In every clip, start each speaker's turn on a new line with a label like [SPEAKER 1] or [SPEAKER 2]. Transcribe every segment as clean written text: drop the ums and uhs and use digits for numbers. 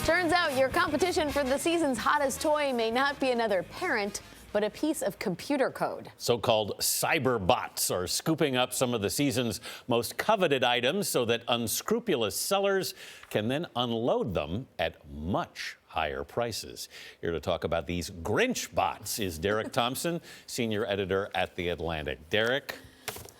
[SPEAKER 1] Turns out your competition for the season's hottest toy may not be another parent, but a piece of computer code.
[SPEAKER 2] So-called cyber bots are scooping up some of the season's most coveted items so that unscrupulous sellers can then unload them at much higher prices. Here to talk about these Grinch bots is Derek Thompson, senior editor at The Atlantic. Derek,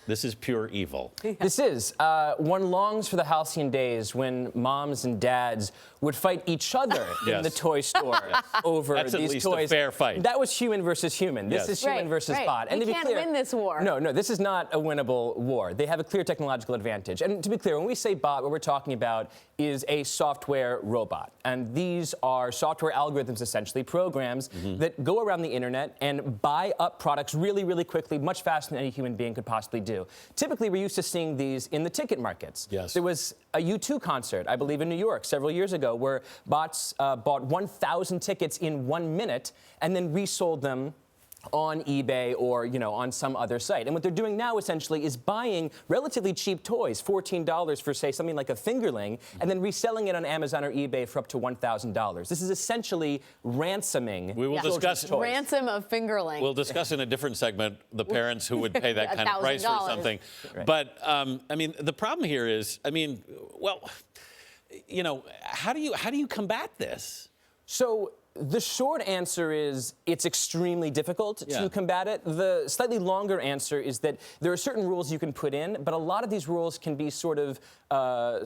[SPEAKER 2] this is pure evil.
[SPEAKER 3] This is. One longs for the halcyon days when moms and dads would fight each other in the toy store over
[SPEAKER 2] That's
[SPEAKER 3] these
[SPEAKER 2] at least
[SPEAKER 3] toys.
[SPEAKER 2] A fair fight.
[SPEAKER 3] That was human versus human. This is human versus bot.
[SPEAKER 1] And we can't win this war.
[SPEAKER 3] No, this is not a winnable war. They have a clear technological advantage. And to be clear, when we say bot, what we're talking about is a software robot. And these are software algorithms, essentially, programs that go around the internet and buy up products really, really quickly, much faster than any human being could possibly do. Typically, we're used to seeing these in the ticket markets.
[SPEAKER 2] Yes.
[SPEAKER 3] There was a U2 concert, I believe, in New York several years ago, where bots bought 1,000 tickets in 1 minute and then resold them on eBay or, on some other site. And what they're doing now, essentially, is buying relatively cheap toys, $14 for, say, something like a fingerling, and then reselling it on Amazon or eBay for up to $1,000. This is essentially ransoming.
[SPEAKER 2] We will discuss
[SPEAKER 3] toys.
[SPEAKER 1] Ransom of fingerling.
[SPEAKER 2] We'll discuss in a different segment the parents who would pay that kind of price for something.
[SPEAKER 3] Right.
[SPEAKER 2] But, the problem here is, how do you combat this?
[SPEAKER 3] So the short answer is it's extremely difficult to combat it. The slightly longer answer is that there are certain rules you can put in, but a lot of these rules can be sort of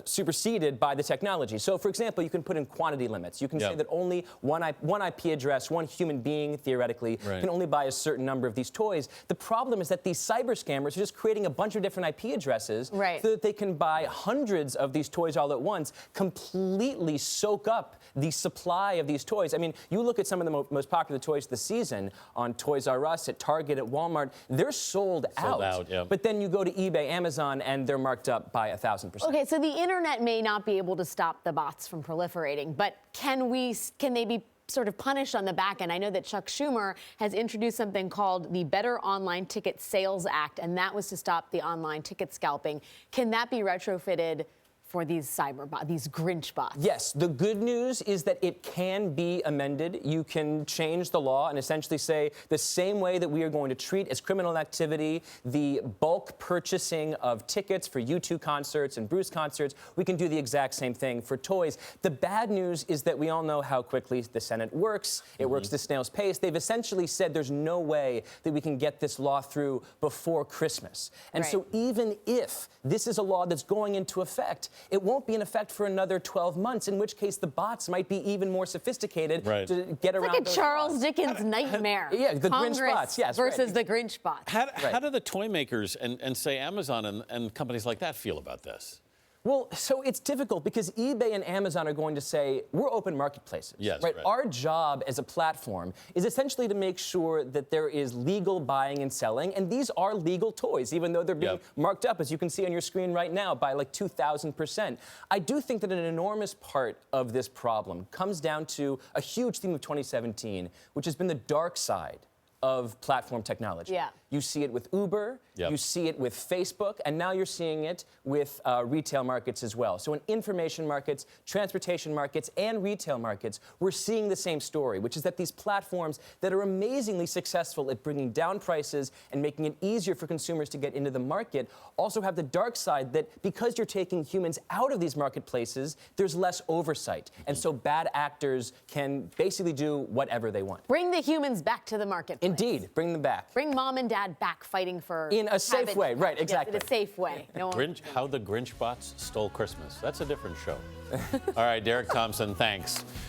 [SPEAKER 3] superseded by the technology. So, for example, you can put in quantity limits. You can say that only one IP address, one human being, theoretically, can only buy a certain number of these toys. The problem is that these cyber scammers are just creating a bunch of different IP addresses so that they can buy hundreds of these toys all at once, completely soak up the supply of these toys. I mean, you look at some of the most popular toys this season on Toys R Us, at Target, at Walmart, they're sold out. But then you go to eBay, Amazon, and they're marked up by 1,000%.
[SPEAKER 1] Okay, so the internet may not be able to stop the bots from proliferating, but can they be sort of punished on the back end? I know that Chuck Schumer has introduced something called the Better Online Ticket Sales Act, and that was to stop the online ticket scalping. Can that be retrofitted for these these Grinch bots? Yes.
[SPEAKER 3] The good news is that it can be amended. You can change the law and essentially say the same way that we are going to treat as criminal activity the bulk purchasing of tickets for U2 concerts and Bruce concerts, we can do the exact same thing for toys. The bad news is that we all know how quickly the Senate works. It works at snail's pace. They've essentially said there's no way that we can get this law through before Christmas. And so even if this is a law that's going into effect, it won't be in effect for another 12 months, in which case the bots might be even more sophisticated to get around.
[SPEAKER 1] It's like a Charles Dickens nightmare.
[SPEAKER 3] The Grinch bots,
[SPEAKER 1] versus the Grinch bots.
[SPEAKER 2] How do the toy makers and say Amazon and companies like that feel about this?
[SPEAKER 3] Well, so it's difficult because eBay and Amazon are going to say, we're open marketplaces. Our job as a platform is essentially to make sure that there is legal buying and selling, and these are legal toys, even though they're being marked up, as you can see on your screen right now, by like 2,000%. I do think that an enormous part of this problem comes down to a huge theme of 2017, which has been the dark side of platform technology. You see it with Uber, you see it with Facebook, and now you're seeing it with retail markets as well. So in information markets, transportation markets, and retail markets, we're seeing the same story, which is that these platforms that are amazingly successful at bringing down prices and making it easier for consumers to get into the market also have the dark side that because you're taking humans out of these marketplaces, there's less oversight. And so bad actors can basically do whatever they want.
[SPEAKER 1] Bring the humans back to the marketplace.
[SPEAKER 3] Indeed, bring them back.
[SPEAKER 1] Bring mom and dad back fighting for
[SPEAKER 3] in a safe way, right? Exactly.
[SPEAKER 1] In a safe way.
[SPEAKER 2] How the Grinch bots stole Christmas. That's a different show. All right, Derek Thompson, thanks.